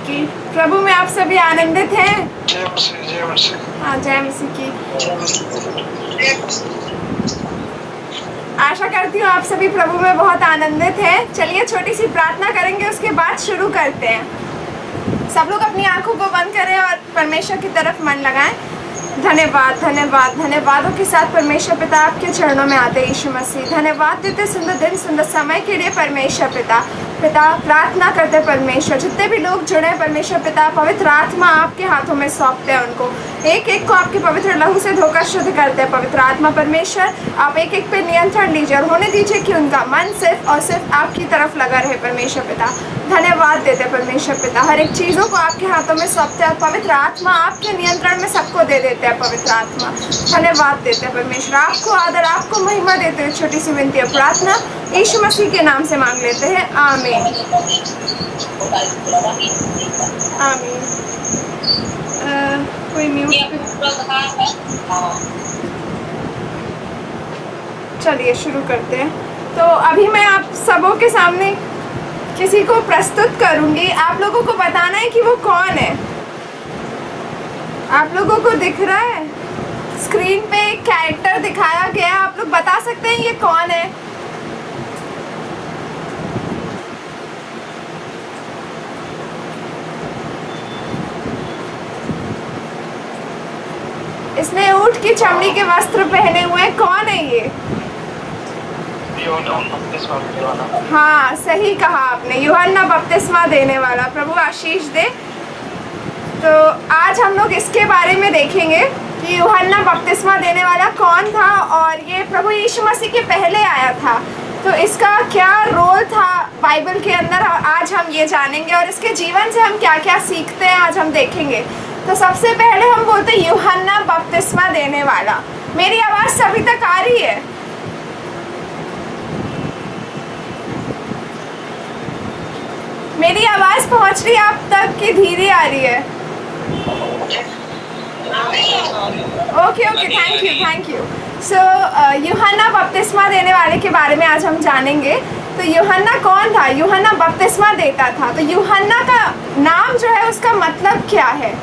की। प्रभु में आप सभी आनंदित हैं? जय मसीह, जय मसीह। हाँ, जय मसीह की। आशा करती हूँ आप सभी प्रभु में बहुत आनंदित हैं। चलिए छोटी सी प्रार्थना करेंगे, उसके बाद शुरू करते हैं। सब लोग अपनी आंखों को बंद करें और परमेश्वर की तरफ मन लगाएं। धन्यवाद, धन्यवाद, धन्यवादों के साथ परमेश्वर पिता आपके चरणों में आते यीशु मसीह। धन्यवाद देते सुंदर दिन, सुंदर समय के लिए परमेश्वर पिता। प्रार्थना करते परमेश्वर, जितने भी लोग जुड़े परमेश्वर पिता, पवित्र आत्मा आपके हाथों में सौंपते हैं उनको। एक एक को आपके पवित्र लहू से धोकर शुद्ध करते हैं पवित्र आत्मा परमेश्वर। आप एक एक पे नियंत्रण लीजिए और होने दीजिए कि उनका मन सिर्फ और सिर्फ आपकी तरफ लगा रहे परमेश्वर पिता। धन्यवाद देते परमेश्वर पिता, हर एक चीज़ों को आपके हाथों में सौंपते हैं। पवित्र आत्मा आपके नियंत्रण में सबको दे देते हैं पवित्र आत्मा। धन्यवाद देते हैं परमेश्वर, आपको आदर, आपको महिमा देते हुए छोटी सी विनती और प्रार्थना यीशु मसीह के नाम से मांग लेते हैं, आमीन, आमीन। कोई म्यूट? चलिए शुरू करते हैं। तो अभी मैं आप सबों के सामने किसी को प्रस्तुत करूंगी। आप लोगों को बताना है कि वो कौन है। आप लोगों को दिख रहा है स्क्रीन पे एक कैरेक्टर दिखाया गया, आप लोग बता सकते हैं ये कौन है? इसने ऊंट की चमड़ी के वस्त्र पहने हुए, कौन है ये? हाँ, सही कहा आपने, यूहन्ना बपतिस्मा देने वाला। प्रभु आशीष दे। तो आज हम लोग इसके बारे में देखेंगे कि यूहन्ना बपतिस्मा देने वाला कौन था और ये प्रभु यीशु मसीह के पहले आया था। तो इसका क्या रोल था बाइबल के अंदर, आज हम ये जानेंगे और इसके जीवन से हम क्या क्या सीखते हैं आज हम देखेंगे। तो सबसे पहले हम बोलते हैं यूहन्ना बपतिस्मा देने वाला। मेरी आवाज़ सभी तक आ रही है? मेरी आवाज़ पहुंच रही है आप तक कि धीरे आ रही है? Okay, thank you, thank you. So यूहन्ना बपतिस्मा देने वाले के बारे में आज हम जानेंगे। तो यूहन्ना कौन था? यूहन्ना बपतिस्मा देता था। तो यूहन्ना का नाम जो है उसका मतलब क्या है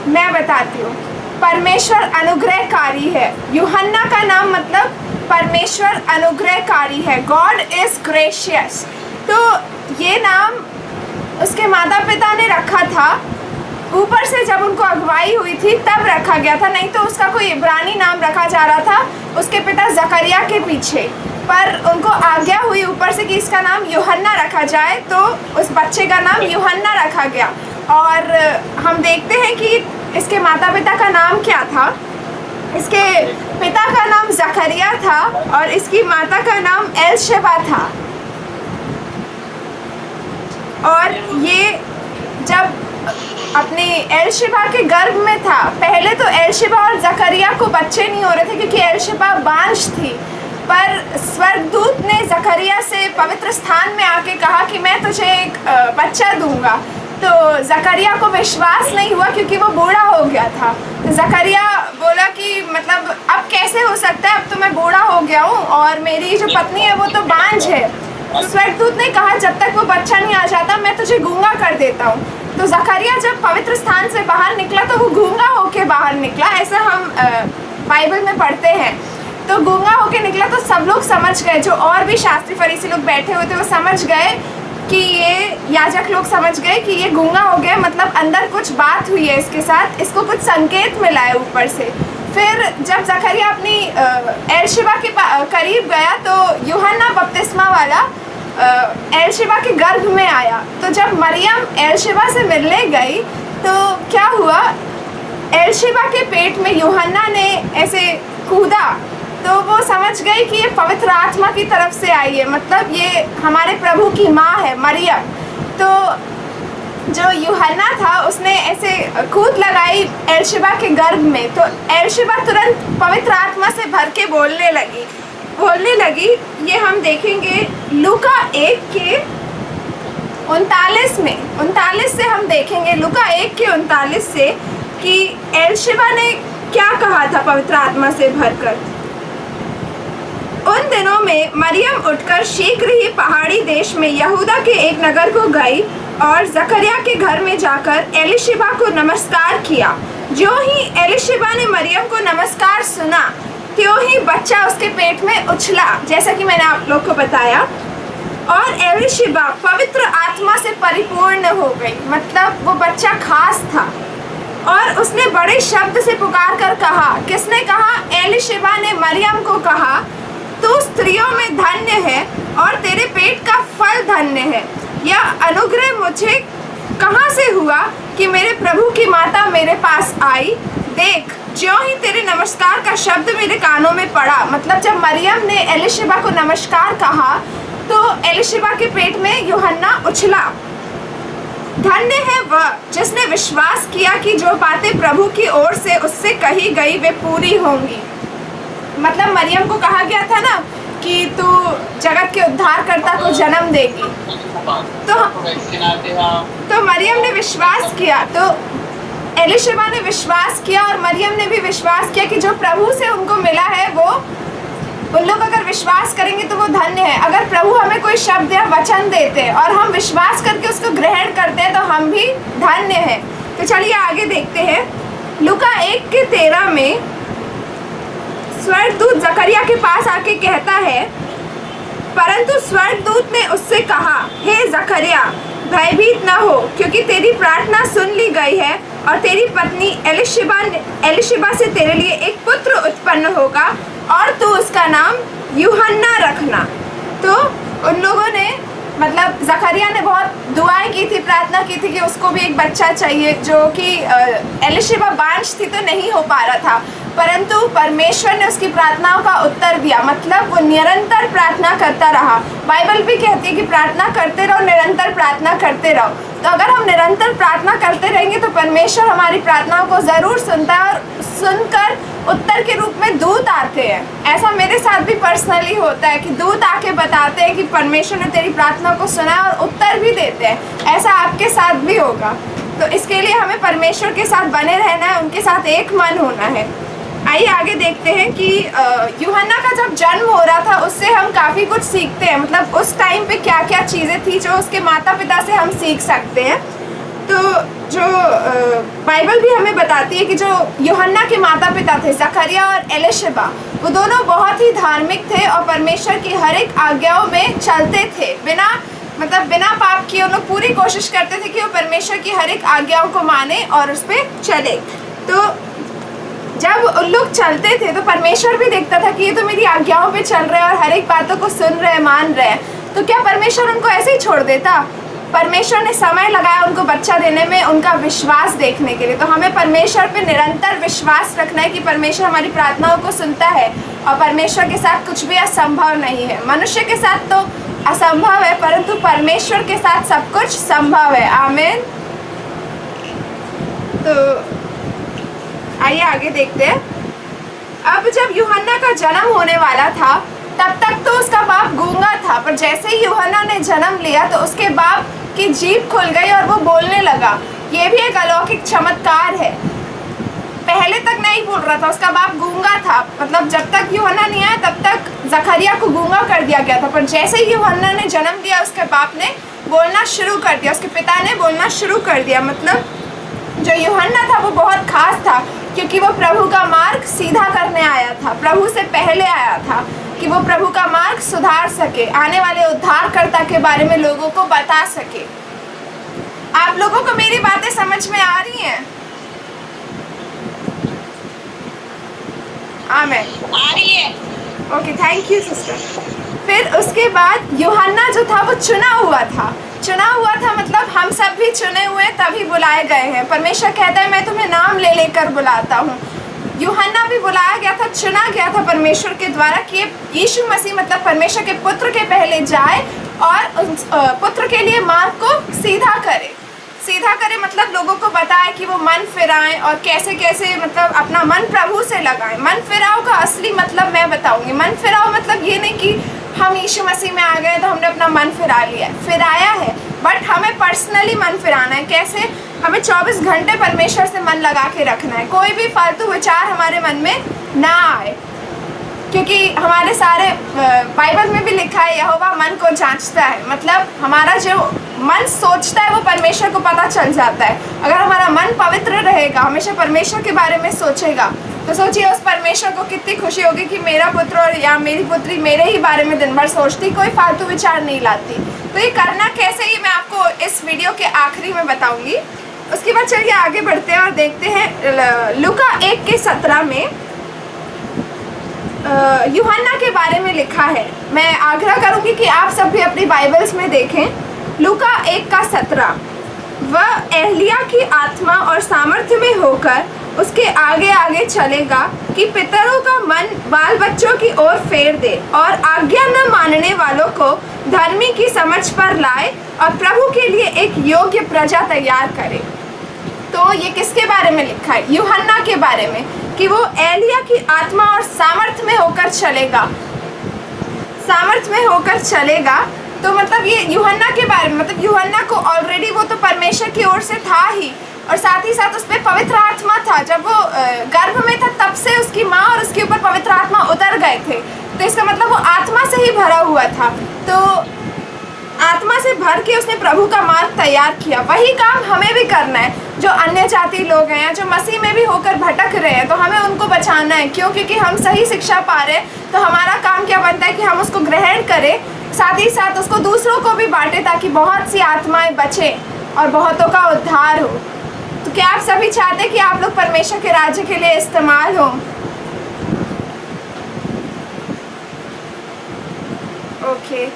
मैं बताती हूँ। परमेश्वर अनुग्रहकारी है। यूहन्ना का नाम मतलब परमेश्वर अनुग्रहकारी है। God is gracious. तो ये नाम उसके माता पिता ने रखा था। ऊपर से जब उनको अगुवाई हुई थी तब रखा गया था, नहीं तो उसका कोई इब्रानी नाम रखा जा रहा था उसके पिता जकरिया के पीछे। पर उनको आज्ञा हुई ऊपर से कि इसका नाम यूहन्ना रखा जाए, तो उस बच्चे का नाम यूहन्ना रखा गया। और हम देखते हैं कि इसके माता पिता का नाम क्या था। इसके पिता का नाम जकरिया था और इसकी माता का नाम एलशेबा था। और ये जब अपने एलशेबा के गर्भ में था, पहले तो एलशेबा और जकरिया को बच्चे नहीं हो रहे थे क्योंकि एलशेबा बांझ थी। पर स्वर्गदूत ने जकरिया से पवित्र स्थान में आके कहा कि मैं तुझे एक बच्चा दूंगा। तो जकरिया को विश्वास नहीं हुआ क्योंकि वो बूढ़ा हो गया था। तो जकरिया बोला कि मतलब अब कैसे हो सकता है, अब तो मैं बूढ़ा हो गया हूँ और मेरी जो पत्नी है वो तो बांझ है। तो स्वर्गदूत ने कहा जब तक वो बच्चा नहीं आ जाता मैं तुझे गूंगा कर देता हूँ। तो जकरिया जब पवित्र स्थान से बाहर निकला तो वो गूंगा होके बाहर निकला, ऐसा हम बाइबल में पढ़ते हैं। तो गूंगा होके निकला तो सब लोग समझ गए, जो और भी शास्त्री फरीसी लोग बैठे हुए थे वो समझ गए कि ये याजक लोग समझ गए कि ये गूंगा हो गया, मतलब अंदर कुछ बात हुई है इसके साथ, इसको कुछ संकेत मिला है ऊपर से। फिर जब जकरिया अपनी एलशेबा के करीब गया तो यूहन्ना बपतिस्मा वाला एलशेबा के गर्भ में आया। तो जब मरियम एलशेबा से मिलने गई तो क्या हुआ, एलशेबा के पेट में यूहन्ना ने ऐसे कूदा तो वो समझ गई कि ये पवित्र आत्मा की तरफ से आई है, मतलब ये हमारे प्रभु की माँ है मरियम। तो जो यूहन्ना था उसने ऐसे कूद लगाई एलशेबा के गर्भ में, तो एलशेबा तुरंत पवित्र आत्मा से भर के बोलने लगी। ये हम देखेंगे लूका 1 के 39 से हम देखेंगे, लूका 1 के 39 से कि एलशेबा ने क्या कहा था पवित्र आत्मा से भरकर। उन दिनों में मरियम उठकर शीघ्र ही पहाड़ी देश में यहूदा के एक नगर को गई और जकरिया के घर में जाकर एलीशिबा को नमस्कार किया। जो ही एलीशिबा ने मरियम को नमस्कार सुना, त्यों ही बच्चा उसके पेट में उछला, जैसा कि मैंने आप लोग को बताया। और एलीशिबा पवित्र आत्मा से परिपूर्ण हो गई, मतलब वो बच्चा खास था। और उसने बड़े शब्द से पुकार कर कहा, किसने कहा? एलीशिबा ने मरियम को कहा, तू स्त्रियों में धन्य है और तेरे पेट का फल धन्य है। यह अनुग्रह मुझे कहाँ से हुआ कि मेरे प्रभु की माता मेरे पास आई? देख, ज्यों ही तेरे नमस्कार का शब्द मेरे कानों में पड़ा, मतलब जब मरियम ने एलीशिबा को नमस्कार कहा तो एलीशिबा के पेट में यूहन्ना उछला। धन्य है वह जिसने विश्वास किया कि जो बातें प्रभु की ओर से उससे कही गई वे पूरी होंगी। मतलब मरियम को कहा गया था ना कि तू जगत के उद्धारकर्ता को जन्म देगी, तो मरियम ने विश्वास किया, तो एलीशिबा ने विश्वास किया और मरियम ने भी विश्वास किया कि जो प्रभु से उनको मिला है वो उन लोग अगर विश्वास करेंगे तो वो धन्य है। अगर प्रभु हमें कोई शब्द या वचन देते हैं और हम विश्वास करके उसको ग्रहण करते हैं तो हम भी धन्य हैं। तो चलिए आगे देखते हैं। लूका 1:13 में स्वर्गदूत जकरिया के पास आके कहता है, परंतु स्वर्गदूत ने उससे कहा, हे जकरिया, भयभीत न हो, क्योंकि तेरी प्रार्थना सुन ली गई है और तेरी पत्नी एलीशिबा से तेरे लिए एक पुत्र उत्पन्न होगा और तू उसका नाम यूहन्ना रखना। तो उन लोगों ने, मतलब जकरिया ने बहुत दुआएं की थी, प्रार्थना की थी कि उसको भी एक बच्चा चाहिए, जो कि एलीशिबा बांझ थी तो नहीं हो पा रहा था, परंतु परमेश्वर ने उसकी प्रार्थनाओं का उत्तर दिया। मतलब वो निरंतर प्रार्थना करता रहा। बाइबल भी कहती है कि प्रार्थना करते रहो, निरंतर प्रार्थना करते रहो। तो अगर हम निरंतर प्रार्थना करते रहेंगे तो परमेश्वर हमारी प्रार्थनाओं को ज़रूर सुनता है और सुनकर उत्तर के रूप में दूत आते हैं। ऐसा मेरे साथ भी पर्सनली होता है कि दूत आके बताते हैं कि परमेश्वर ने तेरी प्रार्थना को सुना और उत्तर भी देते हैं। ऐसा आपके साथ भी होगा। तो इसके लिए हमें परमेश्वर के साथ बने रहना है, उनके साथ एक मन होना है। आइए आगे देखते हैं कि यूहन्ना का जब जन्म हो रहा था उससे हम काफ़ी कुछ सीखते हैं। मतलब उस टाइम पे क्या क्या चीज़ें थी जो उसके माता पिता से हम सीख सकते हैं। तो जो बाइबल भी हमें बताती है कि जो यूहन्ना के माता पिता थे जकरिया और एलीशिबा, वो दोनों बहुत ही धार्मिक थे और परमेश्वर की हर एक आज्ञाओं में चलते थे। बिना पाप किए उन लोग पूरी कोशिश करते थे कि वो परमेश्वर की हर एक आज्ञाओं को माने और उस पर चले। तो जब उन लोग चलते थे तो परमेश्वर भी देखता था कि ये तो मेरी आज्ञाओं पे चल रहे हैं और हर एक बातों को सुन रहे हैं, मान रहे हैं। तो क्या परमेश्वर उनको ऐसे ही छोड़ देता? परमेश्वर ने समय लगाया उनको बच्चा देने में, उनका विश्वास देखने के लिए। तो हमें परमेश्वर पे निरंतर विश्वास रखना है कि परमेश्वर हमारी प्रार्थनाओं को सुनता है और परमेश्वर के साथ कुछ भी असंभव नहीं है। मनुष्य के साथ तो असंभव है, परंतु परमेश्वर के साथ सब कुछ संभव है। आमीन। तो आइए आगे देखते हैं। अब जब यूहन्ना का जन्म होने वाला था तब तक तो उसका बाप गूंगा था, पर जैसे ही यूहन्ना ने जन्म लिया तो उसके बाप की जीभ खुल गई और वो बोलने लगा। ये भी एक अलौकिक चमत्कार है। पहले तक नहीं बोल रहा था, उसका बाप गूंगा था। मतलब जब तक यूहन्ना नहीं आया तब तक जकरिया को गूंगा कर दिया गया था, पर जैसे ही यूहन्ना ने जन्म लिया उसके बाप ने बोलना शुरू कर दिया, उसके पिता ने बोलना शुरू कर दिया। मतलब जो यूहन्ना था वो बहुत खास था क्योंकि वो प्रभु का मार्ग सीधा करने आया था, प्रभु से पहले आया था कि वो प्रभु का मार्ग सुधार सके, आने वाले उद्धारकर्ता के बारे में लोगों को बता सके। आप लोगों को मेरी बातें समझ में आ रही हैं? आमीन। आ रही है। Okay, thank you sister. फिर उसके बाद यूहन्ना जो था वो चुना हुआ था मतलब हम सब भी चुने हुए तभी बुलाए गए हैं। परमेश्वर कहता है मैं तुम्हें नाम ले लेकर बुलाता हूँ। यूहन्ना भी बुलाया गया था, चुना गया था परमेश्वर के द्वारा कि यीशु मसीह मतलब परमेश्वर के पुत्र के पहले जाए और उस पुत्र के लिए मार्ग को सीधा करे मतलब लोगों को बताए कि वो मन फिराएं और कैसे कैसे मतलब अपना मन प्रभु से लगाएं। मन फिराओ का असली मतलब मैं बताऊंगी। मन फिराओ मतलब ये नहीं कि हम यीशु मसीह में आ गए तो हमने अपना मन फिराया है, बट हमें पर्सनली मन फिराना है। कैसे? हमें 24 घंटे परमेश्वर से मन लगा के रखना है, कोई भी फालतू विचार हमारे मन में ना आए, क्योंकि हमारे सारे बाइबल में भी लिखा है यहोवा मन को जांचता है, मतलब हमारा जो मन सोचता है वो परमेश्वर को पता चल जाता है। अगर हमारा मन पवित्र रहेगा, हमेशा परमेश्वर के बारे में सोचेगा, तो सोचिए उस परमेश्वर को कितनी खुशी होगी कि मेरा पुत्र और या मेरी पुत्री मेरे ही बारे में दिन भर सोचती, कोई फालतू विचार नहीं लाती। तो ये करना कैसे, ये मैं आपको इस वीडियो के आखिरी में बताऊंगी। उसके बाद चलिए आगे बढ़ते हैं और देखते हैं लूका 1:17 में यूहन्ना के बारे में लिखा है। मैं आग्रह करूंगी कि आप सब भी अपनी बाइबल्स में देखें। लूका 1:17, वह एलिया की आत्मा और सामर्थ्य में होकर उसके आगे आगे चलेगा कि पितरों का मन बाल बच्चों की ओर फेर दे और आज्ञा न मानने वालों को धर्मी की समझ पर लाए और प्रभु के लिए एक योग्य प्रजा तैयार करे। तो ये किसके बारे में लिखा है? यूहन्ना के बारे में, कि वो एलिया की आत्मा और सामर्थ्य में होकर चलेगा। सामर्थ्य में होकर चलेगा तो मतलब ये यूहन्ना के बारे में, मतलब यूहन्ना को ऑलरेडी वो तो परमेश्वर की ओर से था ही, और साथ ही साथ उसमें पवित्र आत्मा था। जब वो गर्भ में था तब से उसकी माँ और उसके ऊपर पवित्र आत्मा उतर गए थे, तो इसका मतलब वो आत्मा से ही भरा हुआ था। तो आत्मा से भर के उसने प्रभु का मार्ग तैयार किया। वही काम हमें भी करना है। जो अन्य जाति लोग हैं या जो मसीह में भी होकर भटक रहे हैं, तो हमें उनको बचाना है। क्यों? क्योंकि हम सही शिक्षा पा रहे हैं, तो हमारा काम क्या बनता है कि हम उसको ग्रहण करें, साथ ही साथ उसको दूसरों को भी बांटे, ताकि बहुत सी आत्माएं बचें और बहुतों का उद्धार हो। तो क्या आप सभी चाहते हैं कि आप लोग परमेश्वर के राज्य के लिए इस्तेमाल हो? ओके,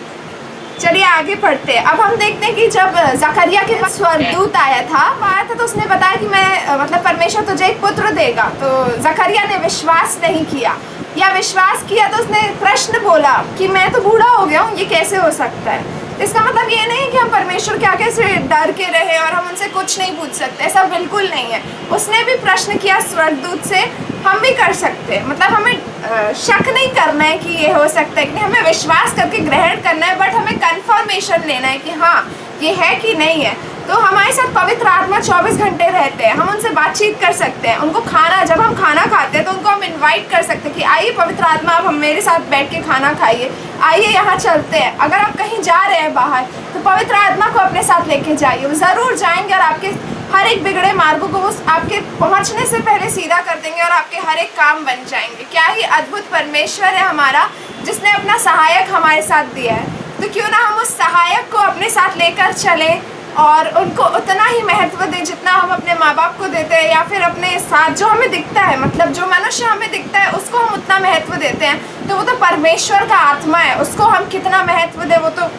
चलिए आगे पढ़ते हैं। अब हम देखते हैं कि जब जकरिया के पास स्वर्गदूत आया था तो उसने बताया कि मैं मतलब परमेश्वर तुझे एक पुत्र देगा। तो जकरिया ने विश्वास नहीं किया, या विश्वास किया तो उसने प्रश्न बोला कि मैं तो बूढ़ा हो गया हूँ, ये कैसे हो सकता है। इसका मतलब ये नहीं कि हम परमेश्वर के आगे से डर के रहे और हम उनसे कुछ नहीं पूछ सकते, ऐसा बिल्कुल नहीं है। उसने भी प्रश्न किया स्वर्गदूत से, हम भी कर सकते हैं। मतलब हमें शक नहीं करना है कि ये हो सकता है कि नहीं, हमें विश्वास करके ग्रहण करना है, बट हमें कंफर्मेशन लेना है कि हाँ ये है कि नहीं है। तो हमारे साथ पवित्र आत्मा 24 घंटे रहते हैं, हम उनसे बातचीत कर सकते हैं। उनको खाना, जब हम खाना खाते हैं तो उनको हम इनवाइट कर सकते हैं कि आइए पवित्र आत्मा आप हम मेरे साथ बैठ के खाना खाइए, आइए यहाँ चलते हैं। अगर आप कहीं जा रहे हैं बाहर, तो पवित्र आत्मा को अपने साथ लेके जाइए, वो ज़रूर जाएंगे और आपके हर एक बिगड़े मार्गों को वो आपके पहुँचने से पहले सीधा कर देंगे और आपके हर एक काम बन जाएंगे। क्या ही अद्भुत परमेश्वर है हमारा, जिसने अपना सहायक हमारे साथ दिया है। तो क्यों ना हम उस सहायक को अपने साथ लेकर चलें और उनको उतना ही महत्व दें जितना हम अपने माँ बाप को देते हैं, या फिर अपने साथ जो हमें दिखता है, मतलब जो मनुष्य हमें दिखता है उसको हम उतना महत्व देते हैं। तो वो तो परमेश्वर का आत्मा है, उसको हम कितना महत्व दें वो तो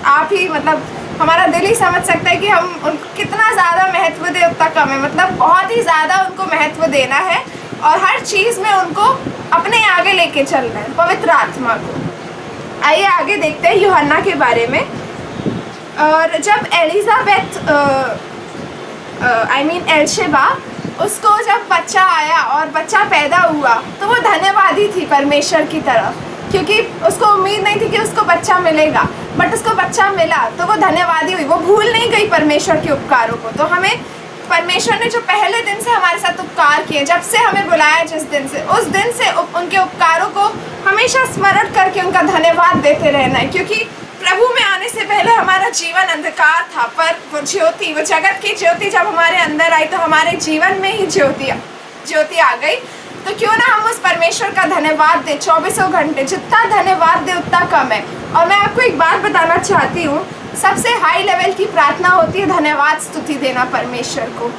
आप ही, मतलब हमारा दिल ही समझ सकता है कि हम उनको कितना ज़्यादा महत्व दें उतना कम है। मतलब बहुत ही ज़्यादा उनको महत्व देना है और हर चीज़ में उनको अपने आगे लेके चलना है, पवित्र आत्मा को। आइए आगे देखते हैं यूहन्ना के बारे में। और जब एलिजाबेथ एलशेबा, उसको जब बच्चा आया और बच्चा पैदा हुआ, तो वो धन्यवादी थी परमेश्वर की तरफ, क्योंकि उसको उम्मीद नहीं थी कि उसको बच्चा मिलेगा, बट उसको बच्चा मिला तो वो धन्यवादी हुई, वो भूल नहीं गई परमेश्वर के उपकारों को। तो हमें परमेश्वर ने जो पहले दिन से हमारे साथ उपकार किए, जब से हमें बुलाया जिस दिन से, उस दिन से उनके उपकारों को हमेशा स्मरण करके उनका धन्यवाद देते रहना है। क्योंकि प्रभु में आने से पहले हमारा जीवन अंधकार था, पर वो ज्योति, वो जगत की ज्योति जब हमारे अंदर आई तो हमारे जीवन में ही ज्योति आ गई। तो क्यों ना हम उस परमेश्वर का धन्यवाद दें 24 घंटे। जितना धन्यवाद दे उतना कम है। और मैं आपको एक बात बताना चाहती हूँ, सबसे हाई लेवल की प्रार्थना होती है धन्यवाद स्तुति देना परमेश्वर को।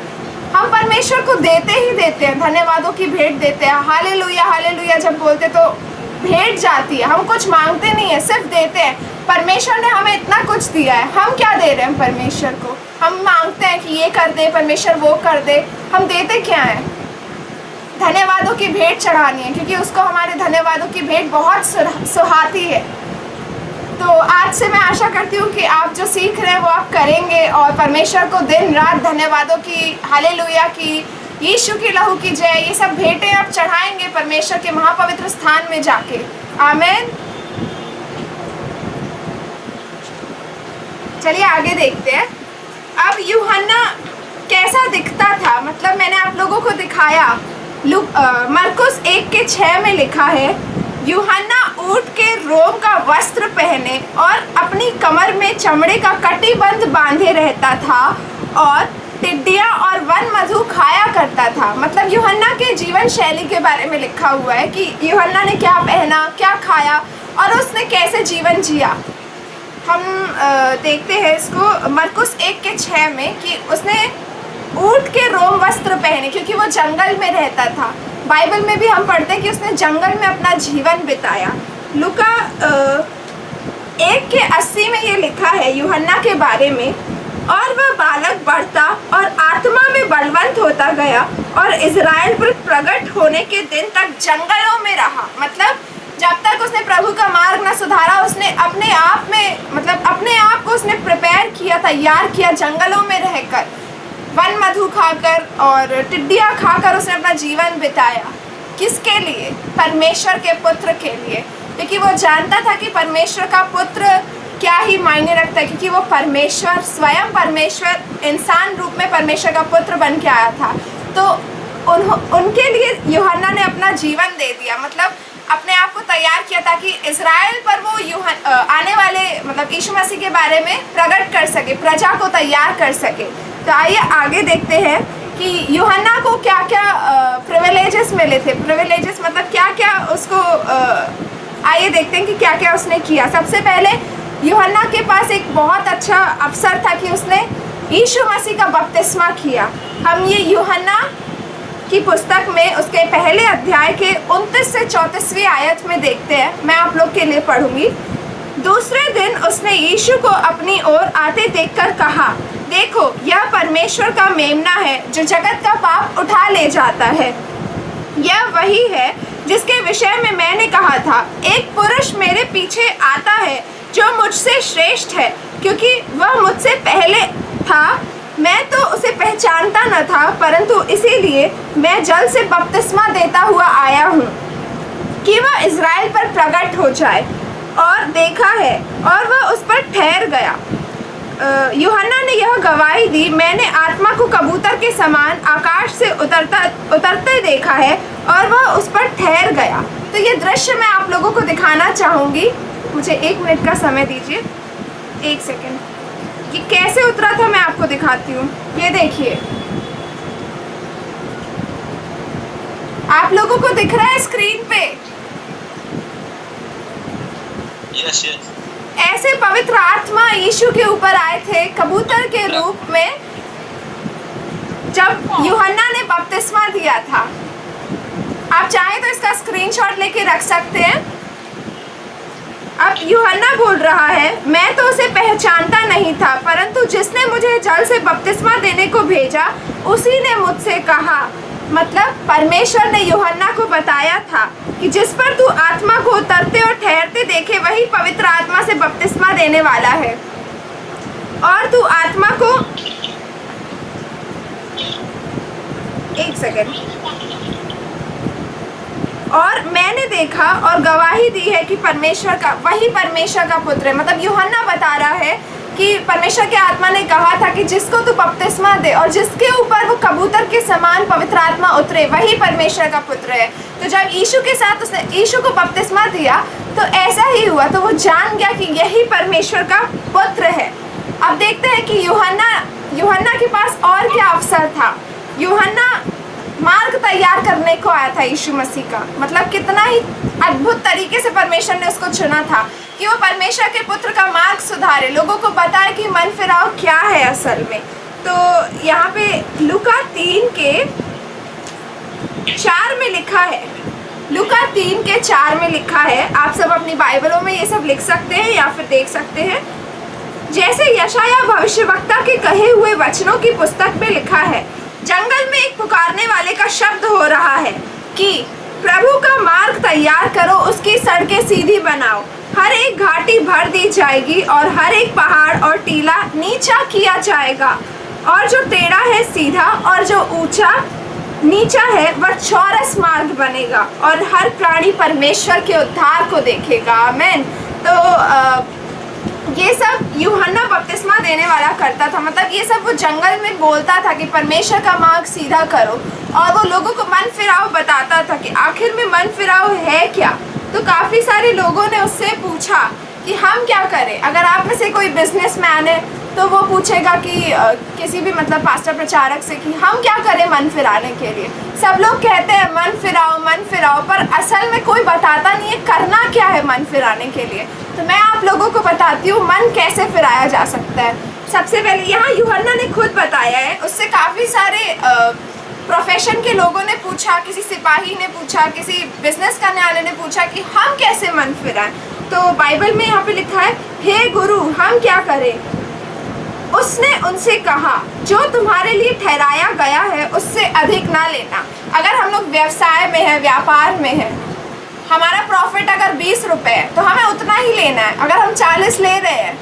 हम परमेश्वर को देते ही देते हैं, धन्यवादों की भेंट देते हैं। हालेलुया हालेलुया जब बोलते तो भेंट जाती है। हम कुछ मांगते नहीं है, सिर्फ देते हैं। परमेश्वर ने हमें इतना कुछ दिया है, हम क्या दे रहे हैं परमेश्वर को? हम मांगते हैं कि ये कर दे परमेश्वर, वो कर दे, हम देते क्या हैं? धन्यवादों की भेंट चढ़ानी है, क्योंकि उसको हमारे धन्यवादों की भेंट बहुत सुहाती है। तो आज से मैं आशा करती हूँ कि आप जो सीख रहे हैं वो आप करेंगे और परमेश्वर को दिन रात धन्यवादों की, हालेलुया की, यीशु की लहू की जय, ये सब भेंटें आप चढ़ाएंगे परमेश्वर के महापवित्र स्थान में जाके। आमीन। चलिए आगे देखते हैं। अब यूहन्ना कैसा दिखता था, मतलब मैंने आप लोगों को दिखाया। मरकुस 1:6 में लिखा है, यूहन्ना ऊँट के रोम चमड़े का कटिबंध बांधे रहता था और टिड्डियाँ और वन मधु खाया करता था। मतलब यूहन्ना के जीवन शैली के बारे में लिखा हुआ है कि यूहन्ना ने क्या पहना, क्या खाया और उसने कैसे जीवन जिया। हम देखते हैं इसको मरकुस 1:6 में कि उसने ऊँट के रोम वस्त्र पहने क्योंकि वो जंगल में रहता था। बाइबल में भी हम पढ़ते हैं कि उसने जंगल में अपना जीवन बिताया। लूका 1:80 में ये लिखा है यूहन्ना के बारे में, और वह बालक बढ़ता और आत्मा में बलवंत होता गया और इज़राइल पर प्रकट होने के दिन तक जंगलों में रहा। मतलब जब तक उसने प्रभु का मार्ग न सुधारा, उसने अपने आप में मतलब अपने आप को उसने प्रिपेयर किया, तैयार किया जंगलों में रहकर, वन मधु खाकर और टिड्डियाँ खाकर उसने अपना जीवन बिताया। किसके लिए? परमेश्वर के पुत्र के लिए, क्योंकि वो जानता था कि परमेश्वर का पुत्र क्या ही मायने रखता है, क्योंकि वो परमेश्वर स्वयं परमेश्वर इंसान रूप में परमेश्वर का पुत्र बन के आया था। तो उनके लिए यूहन्ना ने अपना जीवन दे दिया, मतलब अपने आप को तैयार किया ताकि इज़राइल पर वो आने वाले मतलब यीशु मसीह के बारे में प्रकट कर सके, प्रजा को तैयार कर सके। तो आइए आगे देखते हैं कि यूहन्ना को क्या क्या प्रिविलेजेस मिले थे। प्रिविलेजेस मतलब क्या क्या उसको आइए देखते हैं कि क्या क्या उसने किया। सबसे पहले यूहन्ना के पास एक बहुत अच्छा अवसर था कि उसने यीशु मसीह का बपतिस्मा किया। हम ये यूहन्ना की पुस्तक में उसके पहले अध्याय के 29 से 34वीं आयत में देखते हैं। मैं आप लोग के लिए पढ़ूंगी। दूसरे दिन उसने यीशु को अपनी ओर आते देखकर कहा, देखो यह परमेश्वर का मेमना है जो जगत का पाप उठा ले जाता है। यह वही है जिसके विषय में मैंने कहा था, एक पुरुष मेरे पीछे आता है जो मुझसे श्रेष्ठ है, क्योंकि वह मुझसे पहले था। मैं तो उसे पहचानता न था, परंतु इसीलिए मैं जल से बपतिस्मा देता हुआ आया हूँ कि वह इज़राइल पर प्रकट हो जाए। और देखा है और वह उस पर ठहर गया। यूहन्ना ने यह गवाही दी, मैंने आत्मा को कबूतर के समान आकाश से उतरते देखा है और वह उस पर ठहर गया। तो ये दृश्य मैं आप लोगों को दिखाना चाहूँगी। मुझे 1 मिनट का समय दीजिए, 1 सेकेंड। ये कैसे उतरा था मैं आपको दिखाती हूँ। ये देखिए, आप लोगों को दिख रहा है स्क्रीन पे? Yes yes. ऐसे पवित्र आत्मा यीशु के ऊपर आए थे कबूतर के रूप में जब यूहन्ना ने बपतिस्मा दिया था। आप चाहें तो इसका स्क्रीनशॉट लेके रख सकते हैं। अब यूहन्ना बोल रहा है, मैं तो उसे पहचानता नहीं था, परंतु जिसने मुझे जल से बपतिस्मा देने को भेजा उसी ने मुझसे कहा। मतलब परमेश्वर ने यूहन्ना को बताया था कि जिस पर तू आत्मा को उतरते और ठहरते देखे वही पवित्र आत्मा से बपतिस्मा देने वाला है। और तू आत्मा को 1 सेकेंड। और मैंने देखा और गवाही दी है कि वही परमेश्वर का पुत्र है। मतलब यूहन्ना बता रहा है कि परमेश्वर के आत्मा ने कहा था कि जिसको तू बपतिस्मा दे और जिसके ऊपर वो कबूतर के समान पवित्र आत्मा उतरे वही परमेश्वर का पुत्र है। तो जब यीशु के साथ उसने यीशु को बपतिस्मा दिया तो ऐसा ही हुआ, तो वो जान गया कि यही परमेश्वर का पुत्र है। अब देखते हैं कि यूहन्ना के पास और क्या अवसर था। यूहन्ना मार्ग तैयार करने को आया था यीशु मसीह का। मतलब कितना ही अद्भुत तरीके से परमेश्वर ने उसको चुना था कि वो परमेश्वर के पुत्र का मार्ग सुधारे, लोगों को बताए कि मन फिराव क्या है असल में। तो यहाँ पे लूका 3:4 में लिखा है, लूका 3:4 में लिखा है। आप सब अपनी बाइबलों में ये सब लिख सकते हैं या फिर देख सकते हैं। जैसे यशायाह भविष्यवक्ता के कहे हुए वचनों की पुस्तक में लिखा है, जंगल में एक पुकारने वाले का शब्द हो रहा है कि प्रभु का मार्ग तैयार करो, उसकी सड़कें सीधी बनाओ। हर एक घाटी भर दी जाएगी और हर एक पहाड़ और टीला नीचा किया जाएगा, और जो टेढ़ा है सीधा और जो ऊंचा नीचा है वह चौरस मार्ग बनेगा, और हर प्राणी परमेश्वर के उद्धार को देखेगा। आमीन। तो ये सब यूहन्ना बपतिस्मा देने वाला करता था। मतलब ये सब वो जंगल में बोलता था कि परमेश्वर का मार्ग सीधा करो, और वो लोगों को मन फिराव बताता था कि आखिर में मन फिराव है क्या। तो काफ़ी सारे लोगों ने उससे पूछा कि हम क्या करें। अगर आप में से कोई बिजनेसमैन है तो वो पूछेगा कि किसी भी मतलब पास्टर प्रचारक से कि हम क्या करें मन फिराने के लिए। सब लोग कहते हैं मन फिराओ, पर असल में कोई बताता नहीं है करना क्या है मन फिराने के लिए। तो मैं आप लोगों को बताती हूँ मन कैसे फिराया जा सकता है। सबसे पहले यहाँ यूहन्ना ने खुद बताया है, उससे काफ़ी सारे प्रोफेशन के लोगों ने पूछा, किसी सिपाही ने पूछा, किसी बिजनेस करने वाले ने पूछा कि हम कैसे मन फिराएं। तो बाइबल में यहाँ पे लिखा है, हे गुरु हम क्या करें। उसने उनसे कहा, जो तुम्हारे लिए ठहराया गया है उससे अधिक ना लेना। अगर हम लोग व्यवसाय में है, व्यापार में है, हमारा प्रॉफिट अगर 20 रुपये है तो हमें उतना ही लेना है। अगर हम 40 ले रहे हैं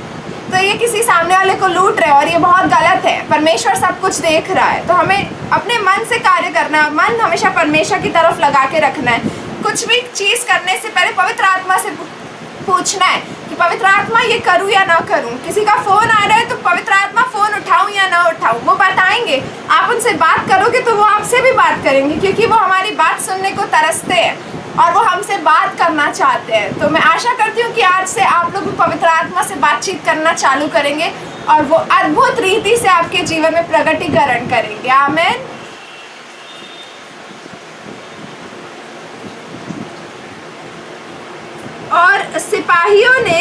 तो ये किसी सामने वाले को लूट रहे हैं और ये बहुत गलत है। परमेश्वर सब कुछ देख रहा है, तो हमें अपने मन से कार्य करना है। मन हमेशा परमेश्वर की तरफ लगा के रखना है। कुछ भी चीज़ करने से पहले पवित्र आत्मा से पूछना है कि पवित्र आत्मा ये करूँ या ना करूँ। किसी का फ़ोन आ रहा है तो पवित्र आत्मा फ़ोन उठाऊँ या ना उठाऊँ, वो बताएंगे। आप उनसे बात करोगे तो वो आपसे भी बात करेंगे, क्योंकि वो हमारी बात सुनने को तरसते हैं और वो हमसे बात करना चाहते हैं। तो मैं आशा करती हूँ कि आज से आप लोग पवित्र आत्मा से बातचीत करना चालू करेंगे और वो अद्भुत रीति से आपके जीवन में प्रगटीकरण करेंगे। आमीन। और सिपाहियों ने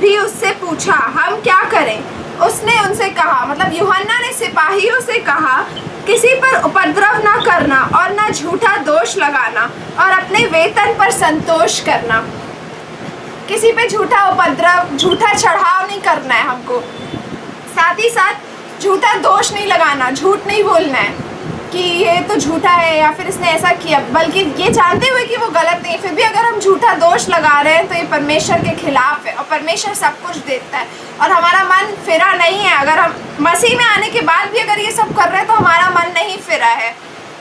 भी उससे पूछा, हम क्या करें। उसने उनसे कहा, मतलब यूहन्ना ने सिपाहियों से कहा, किसी पर उपद्रव ना करना और ना झूठा दोष लगाना और अपने वेतन पर संतोष करना। किसी पे झूठा उपद्रव, झूठा चढ़ाव नहीं करना है हमको। साथ ही साथ झूठा दोष नहीं लगाना, झूठ नहीं बोलना है कि ये तो झूठा है या फिर इसने ऐसा किया, बल्कि ये जानते हुए कि वो गलत नहीं, फिर भी अगर हम झूठा दोष लगा रहे हैं तो ये परमेश्वर के खिलाफ है। और परमेश्वर सब कुछ देता है और हमारा मन फिरा नहीं है। अगर हम मसीह में आने के बाद भी अगर ये सब कर रहे हैं तो हमारा मन नहीं फिरा है,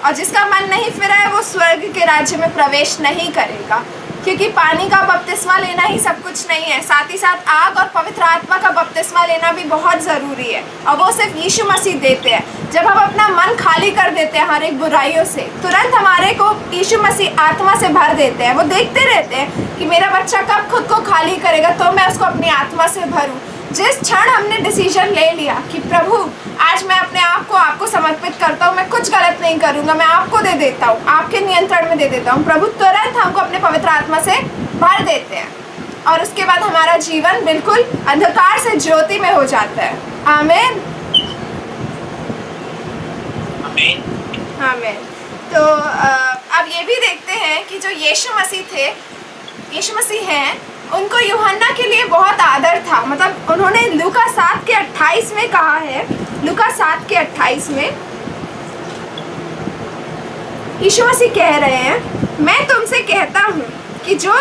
और जिसका मन नहीं फिरा है वो स्वर्ग के राज्य में प्रवेश नहीं करेगा। क्योंकि पानी का बपतिस्मा लेना ही सब कुछ नहीं है, साथ ही साथ आग और पवित्र आत्मा का बपतिस्मा लेना भी बहुत ज़रूरी है, और वो सिर्फ यीशु मसीह देते हैं। जब हम अपना मन खाली कर देते हैं हर एक बुराइयों से, तुरंत हमारे को यीशु मसीह आत्मा से भर देते हैं। वो देखते रहते हैं कि मेरा बच्चा कब खुद को खाली करेगा तो मैं उसको अपनी आत्मा से भरूँ। जिस क्षण हमने डिसीजन ले लिया कि प्रभु आज मैं अपने आप को आपको समर्पित करता हूँ, मैं कुछ गलत नहीं करूँगा, मैं आपको दे देता हूँ, आपके नियंत्रण में दे देता हूँ, प्रभु तुरंत हमको अपने पवित्र आत्मा से भर देते हैं और उसके बाद हमारा जीवन बिल्कुल अंधकार से ज्योति में हो जाता है। आमीन आमीन। तो अब ये भी देखते हैं कि जो यीशु मसीह हैं, उनको यूहन्ना के लिए बहुत आदर था। मतलब उन्होंने लूका 7:28 में कहा है, लूका 7:28 में यीशु मसीह कह रहे हैं, मैं तुमसे कहता हूँ कि जो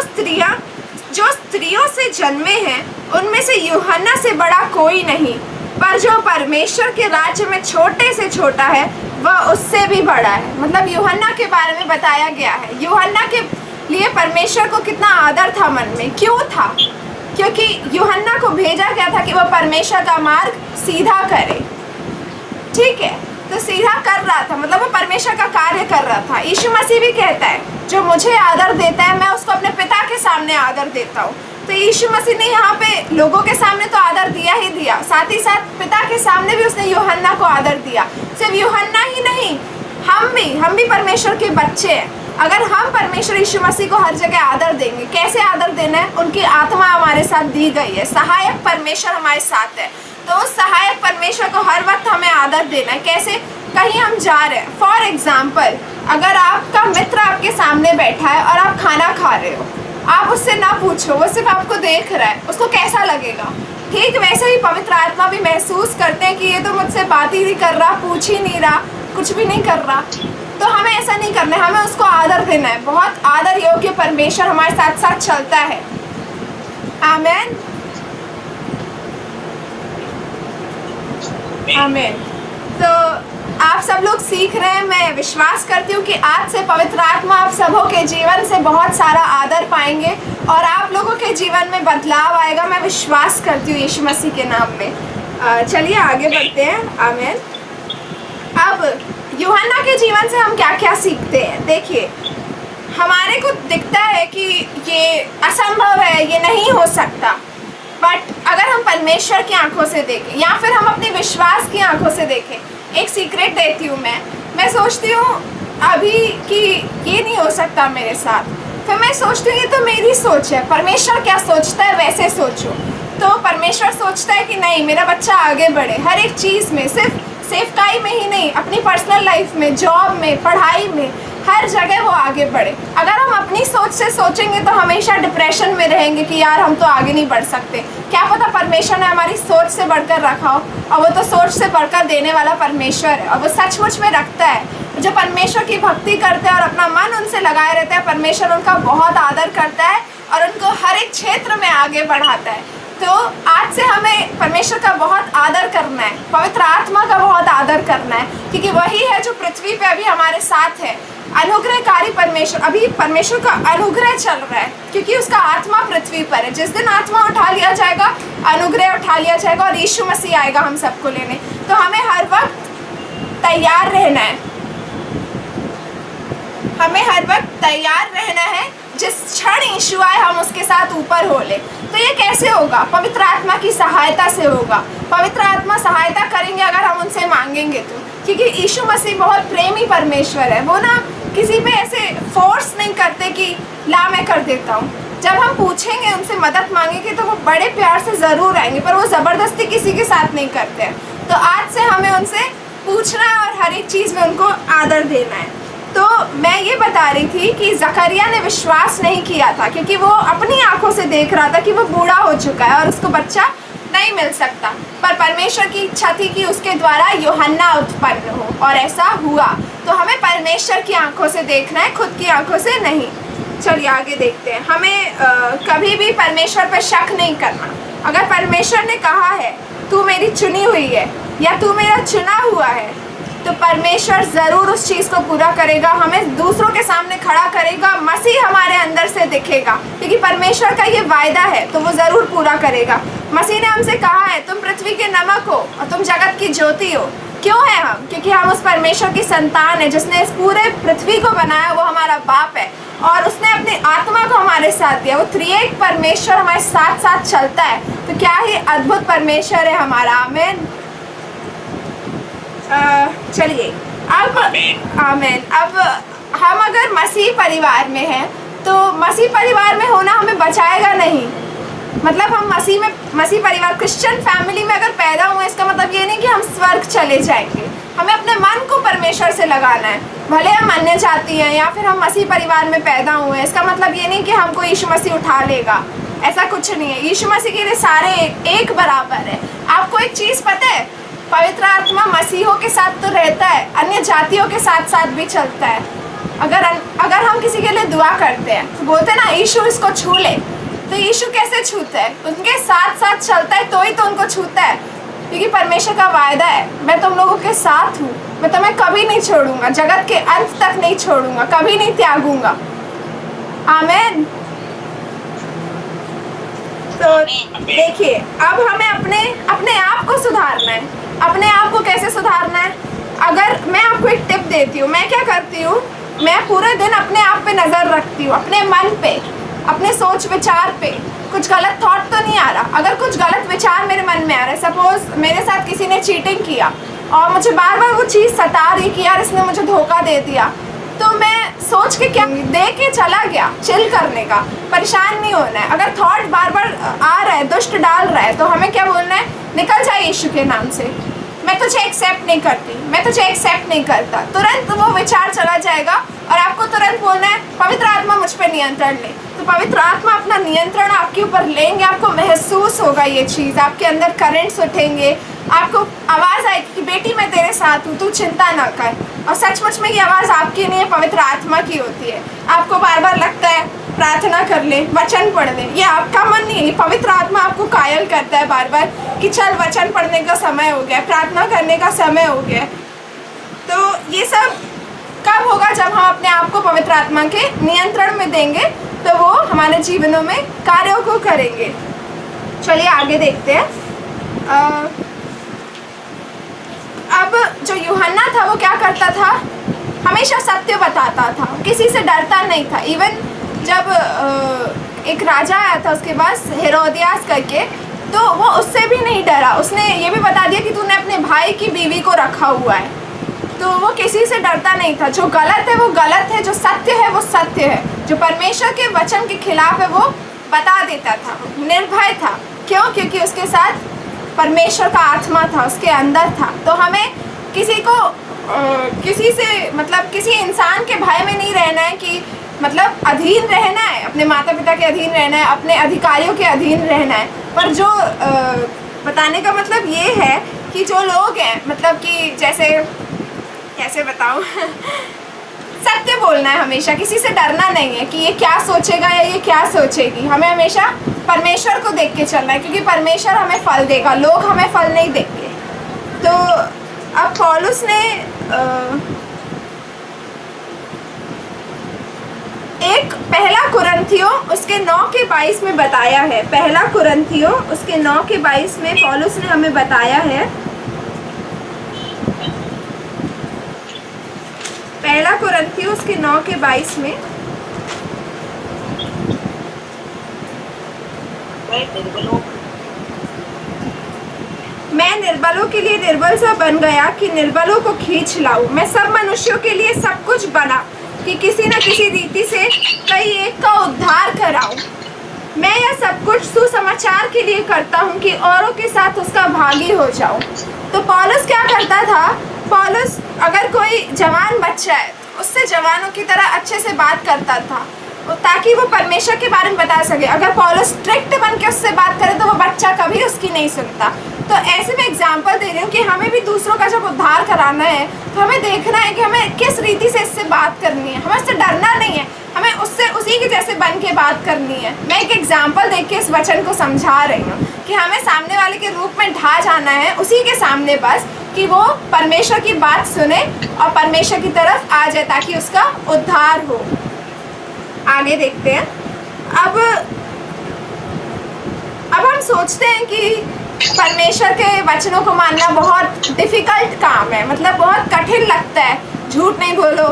स्त्रियों से जन्मे हैं उनमें से यूहन्ना से बड़ा कोई नहीं, पर जो परमेश्वर के राज्य में छोटे से छोटा है वह उससे भी बड़ा है। मतलब यूहन्ना के बारे में बताया गया है। यूहन्ना के लिए परमेश्वर को कितना आदर था मन में। क्यों था? क्योंकि यूहन्ना को भेजा गया था कि वह परमेश्वर का मार्ग सीधा करे। ठीक है, तो सीधा कर रहा था, मतलब वो परमेश्वर का कार्य कर रहा था। यीशु मसीह भी कहता है, जो मुझे आदर देता है मैं उसको अपने पिता के सामने आदर देता हूँ। तो यीशु मसीह ने यहाँ पे लोगों के सामने तो आदर दिया ही दिया, साथ ही साथ पिता के सामने भी उसने यूहन्ना को आदर दिया। सिर्फ यूहन्ना ही नहीं, हम भी परमेश्वर के बच्चे हैं। अगर हम परमेश्वर यीशु मसीह को हर जगह आदर देंगे, कैसे आदर देना है? उनकी आत्मा हमारे साथ दी गई है, सहायक परमेश्वर हमारे साथ है। तो उस सहायक परमेश्वर को हर वक्त हमें आदर देना है। कैसे? कहीं हम जा रहे हैं, फॉर एग्जाम्पल, अगर आपका मित्र आपके सामने बैठा है और आप खाना खा रहे हो, आप उससे ना पूछो, वो सिर्फ आपको देख रहा है, उसको कैसा लगेगा? ठीक वैसे ही पवित्र आत्मा भी महसूस करते हैं कि ये तो मुझसे बात ही नहीं कर रहा, पूछ ही नहीं रहा, कुछ भी नहीं कर रहा। तो हमें ऐसा नहीं करना है, हमें उसको आदर देना है। बहुत आदर योग्य परमेश्वर हमारे साथ साथ चलता है। आमीन आमीन। तो आप सब लोग सीख रहे हैं, मैं विश्वास करती हूँ कि आज से पवित्र आत्मा आप सबों के जीवन से बहुत सारा आदर पाएंगे और आप लोगों के जीवन में बदलाव आएगा। मैं विश्वास करती हूँ यीशु मसीह के नाम में। चलिए आगे बढ़ते हैं। आमीन। अब यूहन्ना के जीवन से हम क्या क्या सीखते हैं? देखिए, हमारे को दिखता है कि ये असंभव है, ये नहीं हो सकता, परमेश्वर की आंखों से देखें या फिर हम अपने विश्वास की आंखों से देखें। एक सीक्रेट देती हूँ मैं सोचती हूँ अभी कि ये नहीं हो सकता मेरे साथ, फिर मैं सोचती हूँ ये तो मेरी सोच है, परमेश्वर क्या सोचता है वैसे सोचो। तो परमेश्वर सोचता है कि नहीं, मेरा बच्चा आगे बढ़े हर एक चीज़ में, सिर्फ सेवकाई में ही नहीं, अपनी पर्सनल लाइफ में, जॉब में, पढ़ाई में, हर जगह वो आगे बढ़े। अगर हम अपनी सोच से सोचेंगे तो हमेशा डिप्रेशन में रहेंगे कि यार हम तो आगे नहीं बढ़ सकते। क्या पता परमेश्वर ने हमारी सोच से बढ़कर रखा हो, और वो तो सोच से बढ़कर देने वाला परमेश्वर है, और वो सचमुच में रखता है। जो परमेश्वर की भक्ति करते हैं और अपना मन उनसे लगाए रहते हैं, परमेश्वर उनका बहुत आदर करता है और उनको हर एक क्षेत्र में आगे बढ़ाता है। तो आज से हमें परमेश्वर का बहुत आदर करना है, पवित्र आत्मा का बहुत आदर करना है, क्योंकि वही है जो पृथ्वी पे अभी हमारे साथ है। अनुग्रहकारी परमेश्वर, अभी परमेश्वर का अनुग्रह चल रहा है क्योंकि उसका आत्मा पृथ्वी पर है। जिस दिन आत्मा उठा लिया जाएगा, अनुग्रह उठा लिया जाएगा और यीशु मसीह आएगा हम सबको लेने। तो हमें हर वक्त तैयार रहना है, हमें हर वक्त तैयार रहना है। जिस क्षण यीशु आए हम उसके साथ ऊपर हो ले। तो ये कैसे होगा? पवित्र आत्मा की सहायता से होगा। पवित्र आत्मा सहायता करेंगे अगर हम उनसे मांगेंगे तो, क्योंकि यीशु मसीह बहुत प्रेमी परमेश्वर है। वो ना किसी पे ऐसे फोर्स नहीं करते कि ला मैं कर देता हूँ। जब हम पूछेंगे, उनसे मदद मांगेंगे तो वो बड़े प्यार से ज़रूर आएंगे, पर वो ज़बरदस्ती किसी के साथ नहीं करते हैं। तो आज से हमें उनसे पूछना है और हर एक चीज़ में उनको आदर देना है। तो मैं ये बता रही थी कि जकरिया ने विश्वास नहीं किया था क्योंकि वो अपनी आंखों से देख रहा था कि वो बूढ़ा हो चुका है और उसको बच्चा नहीं मिल सकता, पर परमेश्वर की इच्छा थी कि उसके द्वारा यूहन्ना उत्पन्न हो, और ऐसा हुआ। तो हमें परमेश्वर की आंखों से देखना है, खुद की आंखों से नहीं। चलिए आगे देखते हैं। हमें कभी भी परमेश्वर पर शक नहीं करना। अगर परमेश्वर ने कहा है तू मेरी चुनी हुई है या तू मेरा चुना हुआ है, तो परमेश्वर ज़रूर उस चीज़ को पूरा करेगा, हमें दूसरों के सामने खड़ा करेगा, मसीह हमारे अंदर से दिखेगा, क्योंकि परमेश्वर का ये वायदा है तो वो ज़रूर पूरा करेगा। मसीह ने हमसे कहा है तुम पृथ्वी के नमक हो और तुम जगत की ज्योति हो। क्यों है हम? क्योंकि हम उस परमेश्वर की संतान है जिसने इस पूरे पृथ्वी को बनाया, वो हमारा बाप है और उसने अपनी आत्मा को हमारे साथ दिया। वो त्रिएक परमेश्वर हमारे साथ साथ चलता है। तो क्या ही अद्भुत परमेश्वर है हमारा। आमीन। चलिए अब आमीन। अब हम अगर मसीह परिवार में हैं तो मसीह परिवार में होना हमें बचाएगा नहीं। मतलब हम मसीह परिवार क्रिश्चियन फैमिली में अगर पैदा हुए, इसका मतलब ये नहीं कि हम स्वर्ग चले जाएंगे। हमें अपने मन को परमेश्वर से लगाना है। भले हम अन्य जाति हैं या फिर हम मसीह परिवार में पैदा हुए हैं, इसका मतलब ये नहीं कि हमको यीशु मसीह उठा लेगा, ऐसा कुछ नहीं है। यीशु मसीह के लिए सारे एक बराबर है। आपको एक चीज़ पता है, पवित्र आत्मा मसीहों के साथ तो रहता है, अन्य जातियों के साथ साथ भी चलता है। अगर हम किसी के लिए दुआ करते हैं तो बोलते हैं ना यीशु इसको छू ले, तो यीशु कैसे छूता है? उनके साथ साथ चलता है तो ही तो उनको छूता है, क्योंकि परमेश्वर का वायदा है मैं तुम लोगों के साथ हूँ, मैं तुम्हें कभी नहीं छोड़ूंगा, जगत के अंत तक नहीं छोड़ूंगा, कभी नहीं त्यागूंगा। आमीन। तो देखिए अब हमें अपने आप को सुधारना है। अपने आप को कैसे सुधारना है? अगर मैं आपको एक टिप देती हूँ, मैं क्या करती हूँ, मैं पूरे दिन अपने आप पे नज़र रखती हूँ, अपने मन पे, अपने सोच विचार पे। कुछ गलत थॉट तो नहीं आ रहा। अगर कुछ गलत विचार मेरे मन में आ रहा है, सपोज मेरे साथ किसी ने चीटिंग किया और मुझे बार बार वो चीज़ सता रही कि यार इसने मुझे धोखा दे दिया, तो मैं सोच के क्या दे के चला गया, चिल करने का, परेशान नहीं होना है। अगर थॉट बार बार आ रहा है, दुष्ट डाल रहा है, तो हमें क्या बोलना है? निकल जाए यीशु के नाम से, मैं तुझे एक्सेप्ट नहीं करती, मैं तुझे एक्सेप्ट नहीं करता। तुरंत वो विचार चला जाएगा और आपको तुरंत बोलना है पवित्र आत्मा मुझ पर नियंत्रण ले। तो पवित्र आत्मा अपना नियंत्रण आपके ऊपर लेंगे, आपको महसूस होगा ये चीज़, आपके अंदर करंट्स उठेंगे, आपको आवाज़ आएगी कि बेटी मैं तेरे साथ हूँ, तू चिंता ना कर। और सचमुच में ये आवाज़ आपकी नहीं है, पवित्र आत्मा की होती है। आपको बार बार लगता है प्रार्थना कर ले, वचन पढ़ ले, ये आपका मन नहीं है, पवित्र आत्मा आपको कायल करता है बार बार कि चल वचन पढ़ने का समय हो गया, प्रार्थना करने का समय हो गया। तो ये सब कब होगा? जब हम अपने आप को पवित्र आत्मा के नियंत्रण में देंगे, तो वो हमारे जीवनों में कार्यों को करेंगे। चलिए आगे देखते हैं। अब जो यूहन्ना था वो क्या करता था? हमेशा सत्य बताता था, किसी से डरता नहीं था। इवन जब एक राजा आया था उसके पास, हेरोदियास करके, तो वो उससे भी नहीं डरा, उसने ये भी बता दिया कि तूने अपने भाई की बीवी को रखा हुआ है। तो वो किसी से डरता नहीं था। जो गलत है वो गलत है, जो सत्य है वो सत्य है, जो परमेश्वर के वचन के खिलाफ है वो बता देता था, निर्भय था। क्यों? क्योंकि उसके साथ परमेश्वर का आत्मा था, उसके अंदर था। तो हमें किसी को किसी से मतलब किसी इंसान के भय में नहीं रहना है कि मतलब अधीन रहना है, अपने माता पिता के अधीन रहना है, अपने अधिकारियों के अधीन रहना है। पर जो बताने का मतलब ये है कि जो लोग हैं मतलब कि जैसे कैसे बताऊँ सत्य बोलना है हमेशा, किसी से डरना नहीं है कि ये क्या सोचेगा या ये क्या सोचेगी। हमें हमेशा परमेश्वर को देख के चलना है, क्योंकि परमेश्वर हमें फल देगा, लोग हमें फल नहीं देंगे। तो अब पौलुस ने एक पहला कुरिन्थियों उसके 9:22 में बताया है। पहला कुरिन्थियों उसके 9:22 में पौलुस ने हमें बताया है। पहला कुरिन्थियों उसके 9:22 में मैं निर्बलों के लिए निर्बल सा बन गया कि निर्बलों को खींच लाऊं। मैं सब मनुष्यों के लिए सब कुछ बना कि किसी न किसी रीति से कई एक का उद्धार कराऊं। मैं यह सब कुछ सुसमाचार के लिए करता हूं कि औरों के साथ उसका भागी हो जाऊं। तो पौलुस क्या करता था? पौलुस अगर कोई जवान बच्चा है उससे जवानों की तरह अच्छे से बात करता था ताकि वो परमेश्वर के बारे में बता सके। अगर पौलुस स्ट्रिक्ट बन के उससे बात करे तो वो बच्चा कभी उसकी नहीं सुनता। तो ऐसे में एग्जाम्पल दे रही हूँ कि हमें भी दूसरों का जब उद्धार कराना है तो हमें देखना है कि हमें किस रीति से इससे बात करनी है। हमें उससे डरना नहीं है, हमें उससे उसी के जैसे बन के बात करनी है। मैं एक एग्जाम्पल देख के इस वचन को समझा रही हूँ कि हमें सामने वाले के रूप में ढा जाना है उसी के सामने, बस कि वो परमेश्वर की बात सुने और परमेश्वर की तरफ आ जाए ताकि उसका उद्धार हो। आगे देखते हैं। अब हम सोचते हैं कि परमेश्वर के वचनों को मानना बहुत डिफ़िकल्ट काम है, मतलब बहुत कठिन लगता है। झूठ नहीं बोलो,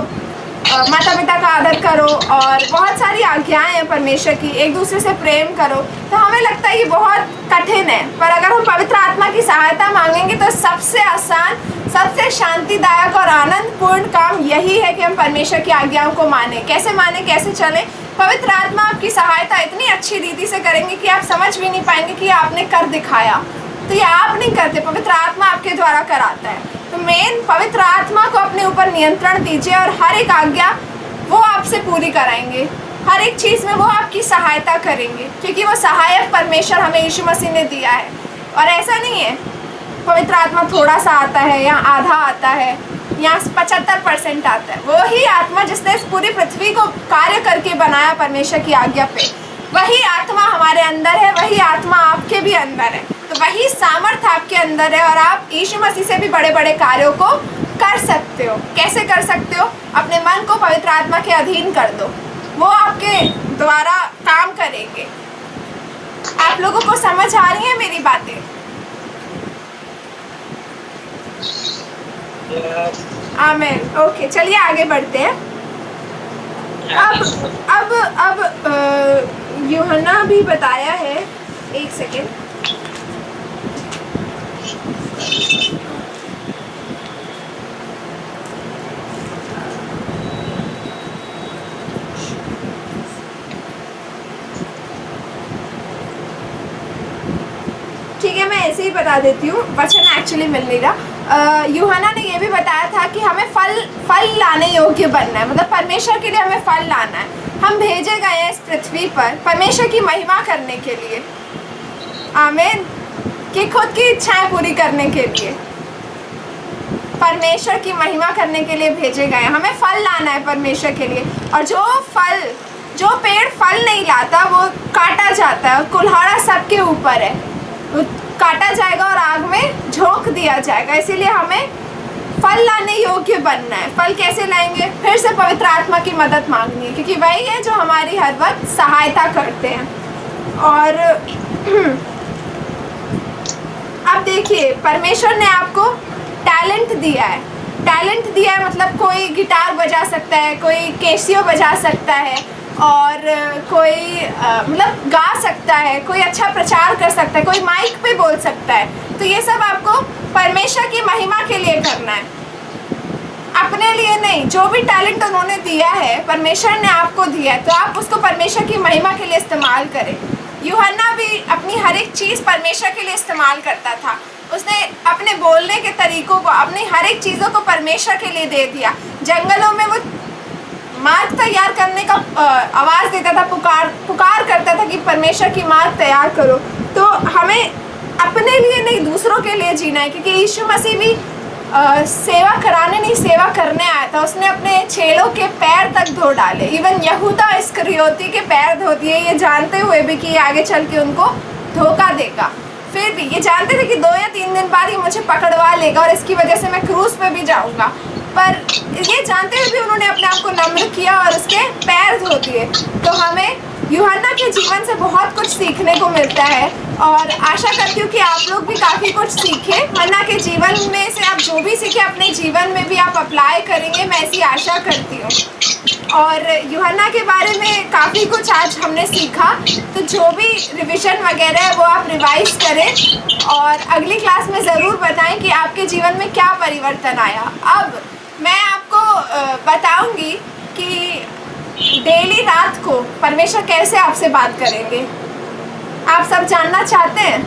माता पिता का आदर करो और बहुत सारी आज्ञाएं हैं परमेश्वर की, एक दूसरे से प्रेम करो। तो हमें लगता है ये बहुत कठिन है, पर अगर हम पवित्र आत्मा की सहायता मांगेंगे तो सबसे आसान, सबसे शांतिदायक और आनंदपूर्ण काम यही है कि हम परमेश्वर की आज्ञाओं को माने। कैसे माने, कैसे चलें? पवित्र आत्मा आपकी सहायता इतनी अच्छी रीति से करेंगे कि आप समझ भी नहीं पाएंगे कि आपने कर दिखाया। तो ये आप नहीं करते, पवित्र आत्मा आपके द्वारा कराता है। तो मेन पवित्र आत्मा को अपने ऊपर नियंत्रण दीजिए और हर एक आज्ञा वो आपसे पूरी कराएंगे। हर एक चीज़ में वो आपकी सहायता करेंगे, क्योंकि वो सहायक परमेश्वर हमें यीशु मसीह ने दिया है। और ऐसा नहीं है पवित्र आत्मा थोड़ा सा आता है या आधा आता है या 75% आता है। वही आत्मा जिसने इस पूरी पृथ्वी को कार्य करके बनाया परमेश्वर की आज्ञा पे, वही आत्मा हमारे अंदर है, वही आत्मा आपके भी अंदर है। तो वही सामर्थ आपके अंदर है और आप यीशु मसीह से भी बड़े बड़े कार्यों को कर सकते हो। कैसे कर सकते हो? अपने मन को पवित्र आत्मा के अधीन कर दो, वो आपके द्वारा काम करेंगे। आप लोगों को समझ आ रही है मेरी बातें? आमीन। ओके, चलिए आगे बढ़ते हैं। अब यूहन्ना भी बताया है, एक सेकेंड। ठीक है, मैं ऐसे ही बता देती हूँ, वचन एक्चुअली मिल नहीं रहा। यूहन्ना ने ये भी बताया था कि हमें फल लाने योग्य बनना है, मतलब परमेश्वर के लिए हमें फल लाना है। हम भेजे गए हैं इस पृथ्वी पर परमेश्वर की महिमा करने के लिए। आमीन। कि खुद की इच्छाएं पूरी करने के लिए, परमेश्वर की महिमा करने के लिए भेजे गए हैं। हमें फल लाना है परमेश्वर के लिए। और जो पेड़ फल नहीं लाता वो काटा जाता है, और कुल्हाड़ा सबके ऊपर है, वो काटा जाएगा और आग में झोंक दिया जाएगा। इसीलिए हमें फल लाने योग्य बनना है। फल कैसे लाएंगे? फिर से पवित्र आत्मा की मदद मांगनी है, क्योंकि वही है जो हमारी हर वक्त सहायता करते हैं। और अब देखिए, परमेश्वर ने आपको टैलेंट दिया है। टैलेंट दिया है मतलब कोई गिटार बजा सकता है, कोई कैसियो बजा सकता है, और कोई मतलब गा सकता है, कोई अच्छा प्रचार कर सकता है, कोई माइक पे बोल सकता है। तो ये सब आपको परमेश्वर की महिमा के लिए करना है, अपने लिए नहीं। जो भी टैलेंट उन्होंने दिया है, परमेश्वर ने आपको दिया है, तो आप उसको परमेश्वर की महिमा के लिए इस्तेमाल करें। यूहन्ना भी अपनी हर एक चीज़ परमेश्वर के लिए इस्तेमाल करता था। उसने अपने बोलने के तरीक़ों को, अपनी हर एक चीज़ों को परमेश्वर के लिए दे दिया। जंगलों में वो मार्ग तैयार करने का आवाज़ देता था, पुकार करता था कि परमेश्वर की मार्ग तैयार करो। तो हमें अपने लिए नहीं, दूसरों के लिए जीना है, क्योंकि यीशु मसीह भी सेवा कराने नहीं, सेवा करने आया था। उसने अपने चेलों के पैर तक धो डाले, इवन यहूदा इस्करियोती के पैर धो दिए, ये जानते हुए भी कि आगे चल के उनको धोखा देगा। फिर भी ये जानते थे कि 2 या 3 दिन बाद ये मुझे पकड़वा लेगा और इसकी वजह से मैं क्रूस पे भी जाऊंगा, पर ये जानते हुए भी उन्होंने अपने आप को नम्र किया और उसके पैर धो दिए। तो हमें यूहन्ना के जीवन से बहुत कुछ सीखने को मिलता है, और आशा करती हूँ कि आप लोग भी काफ़ी कुछ सीखें। यूहन्ना के जीवन में से आप जो भी सीखे अपने जीवन में भी आप अप्लाई करेंगे, मैं ऐसी आशा करती हूँ। और यूहन्ना के बारे में काफ़ी कुछ आज हमने सीखा, तो जो भी रिवीजन वगैरह है वो आप रिवाइज करें और अगली क्लास में ज़रूर बताएं कि आपके जीवन में क्या परिवर्तन आया। अब मैं आपको बताऊंगी कि डेली रात को परमेश्वर कैसे आपसे बात करेंगे। आप सब जानना चाहते हैं?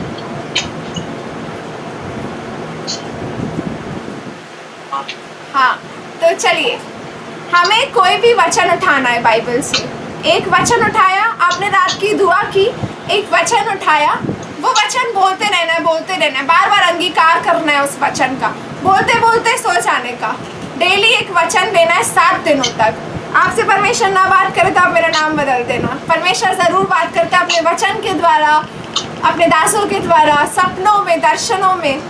हाँ, तो चलिए, हमें कोई भी वचन उठाना है बाइबल से। एक वचन उठाया, आपने रात की दुआ की, एक वचन उठाया, वो वचन बोलते रहना है, बोलते रहना है, बार बार अंगीकार करना है उस वचन का, बोलते बोलते सो जाने का। डेली एक वचन देना है 7 दिनों तक। आपसे परमेश्वर ना बात करे तो आप मेरा नाम बदल देना। परमेश्वर ज़रूर बात करता है अपने वचन के द्वारा, अपने दासों के द्वारा, सपनों में, दर्शनों में।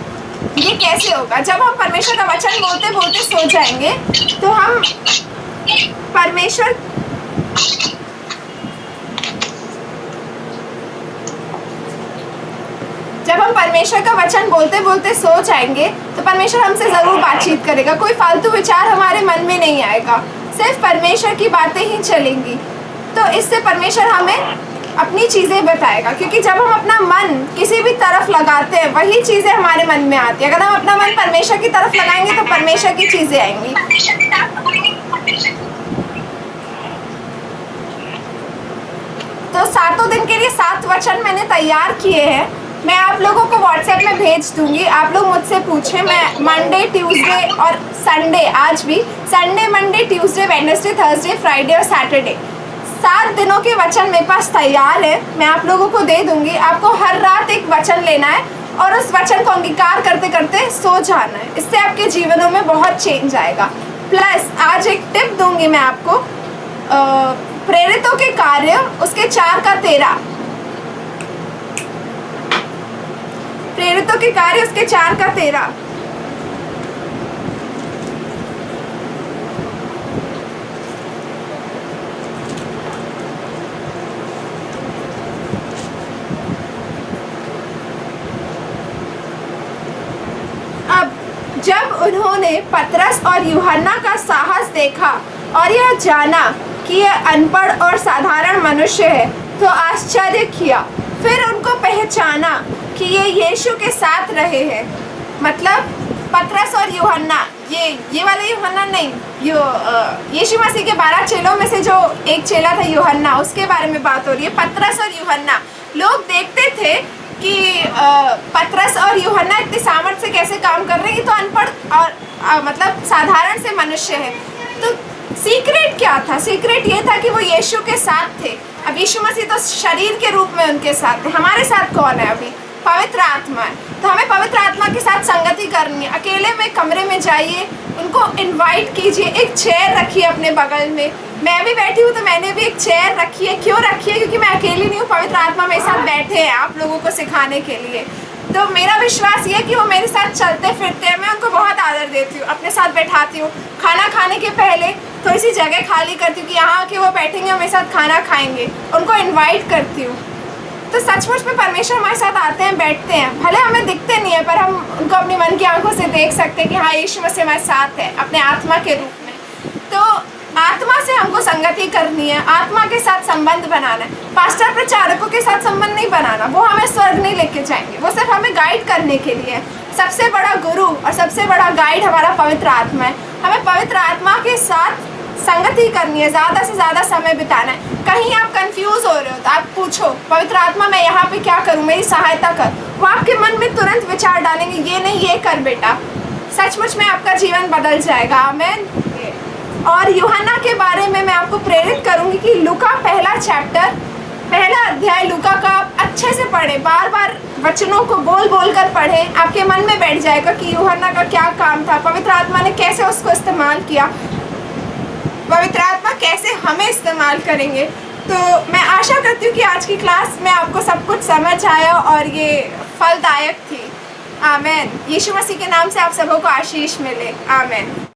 ये कैसे होगा? जब हम परमेश्वर का वचन बोलते बोलते सो जाएंगे तो हम परमेश्वर का वचन बोलते बोलते सो जाएंगे तो परमेश्वर हमसे ज़रूर बातचीत करेगा। कोई फालतू विचार हमारे मन में नहीं आएगा, सिर्फ परमेश्वर की बातें ही चलेंगी। तो इससे परमेश्वर हमें अपनी चीज़ें बताएगा, क्योंकि जब हम अपना मन किसी भी तरफ लगाते हैं वही चीज़ें हमारे मन में आती है। अगर हम अपना मन परमेश्वर की तरफ लगाएंगे तो परमेश्वर की चीज़ें आएंगी। तो 7 दिन के लिए 7 वचन मैंने तैयार किए हैं, मैं आप लोगों को व्हाट्सएप में भेज दूंगी। आप लोग मुझसे पूछें, मैं मंडे, ट्यूसडे और संडे, आज भी Sunday, Monday, Tuesday, Wednesday, Thursday, Friday और सैटरडे 7 दिनों के वचन मेरे पास तैयार है, मैं आप लोगों को दे दूंगी। आपको हर रात एक वचन लेना है और उस वचन को अंगीकार करते करते सो जाना है। इससे आपके जीवनों में बहुत चेंज आएगा। प्लस आज एक टिप दूंगी मैं आपको, प्रेरितों के कार्य उसके 4 का 13, प्रेरितों के कार्य उसके 4 का 13। अब जब उन्होंने पतरस और यूहन्ना का साहस देखा और यह जाना कि यह अनपढ़ और साधारण मनुष्य है तो आश्चर्य किया। फिर उनको पहचाना कि ये यीशु के साथ रहे हैं। मतलब पतरस और यूहन्ना, ये वाला यूहन्ना नहीं, यीशु मसीह के 12 चेलों में से जो एक चेला था यूहन्ना, उसके बारे में बात हो रही है। पतरस और यूहन्ना, लोग देखते थे कि पतरस और यूहन्ना इतनी सामर्थ्य से कैसे काम कर रहे हैं, ये तो अनपढ़ और मतलब साधारण से मनुष्य है। तो सीक्रेट क्या था? सीक्रेट ये था कि वो यीशु के साथ थे। अब यीशु मसीह तो शरीर के रूप में उनके साथ थे, हमारे साथ कौन है अभी? पवित्र आत्मा है। तो हमें पवित्र आत्मा के साथ संगति करनी है। अकेले में कमरे में जाइए, उनको इनवाइट कीजिए, एक चेयर रखिए अपने बगल में। मैं भी बैठी हूँ तो मैंने भी एक चेयर रखी है। क्यों रखी है? क्योंकि मैं अकेली नहीं हूँ, पवित्र आत्मा मेरे साथ बैठे हैं आप लोगों को सिखाने के लिए। तो मेरा विश्वास ये है कि वो मेरे साथ चलते फिरते हैं। मैं उनको बहुत आदर देती हूँ, अपने साथ बैठाती हूँ। खाना खाने के पहले थोड़ी सी जगह खाली करती हूँ कि यहाँ आके वो बैठेंगे और मेरे साथ खाना खाएंगे, उनको इन्वाइट करती हूँ। तो सचमुच में परमेश्वर हमारे साथ आते हैं, बैठते हैं। भले हमें दिखते नहीं है, पर हम उनको अपनी मन की आंखों से देख सकते हैं कि हाँ, यीशु मसीह हमारे साथ है अपने आत्मा के रूप में। तो आत्मा से हमको संगति करनी है, आत्मा के साथ संबंध बनाना है। पास्टर प्रचारकों के साथ संबंध नहीं बनाना, वो हमें स्वर्ग नहीं लेके जाएंगे, वो सिर्फ हमें गाइड करने के लिए है। सबसे बड़ा गुरु और सबसे बड़ा गाइड हमारा पवित्र आत्मा है। हमें पवित्र आत्मा के साथ संगति करनी है, ज़्यादा से ज़्यादा समय बिताना है। कहीं आप कंफ्यूज हो रहे हो तो आप पूछो, पवित्र आत्मा मैं यहाँ पे क्या करूँ, मेरी सहायता कर। वो आपके मन में तुरंत विचार डालेंगे, ये नहीं ये कर बेटा। सचमुच में आपका जीवन बदल जाएगा। आमीन। और यूहन्ना के बारे में मैं आपको प्रेरित करूँगी कि लूका पहला अध्याय लूका का आप अच्छे से पढ़े, बार बार वचनों को बोल बोल कर पढ़े। आपके मन में बैठ जाएगा कि यूहन्ना का क्या काम था, पवित्र आत्मा ने कैसे उसको इस्तेमाल किया, पवित्र आत्मा कैसे हमें इस्तेमाल करेंगे। तो मैं आशा करती हूँ कि आज की क्लास में आपको सब कुछ समझ आया और ये फलदायक थी। आमीन। यीशु मसीह के नाम से आप सबों को आशीष मिले। आमीन।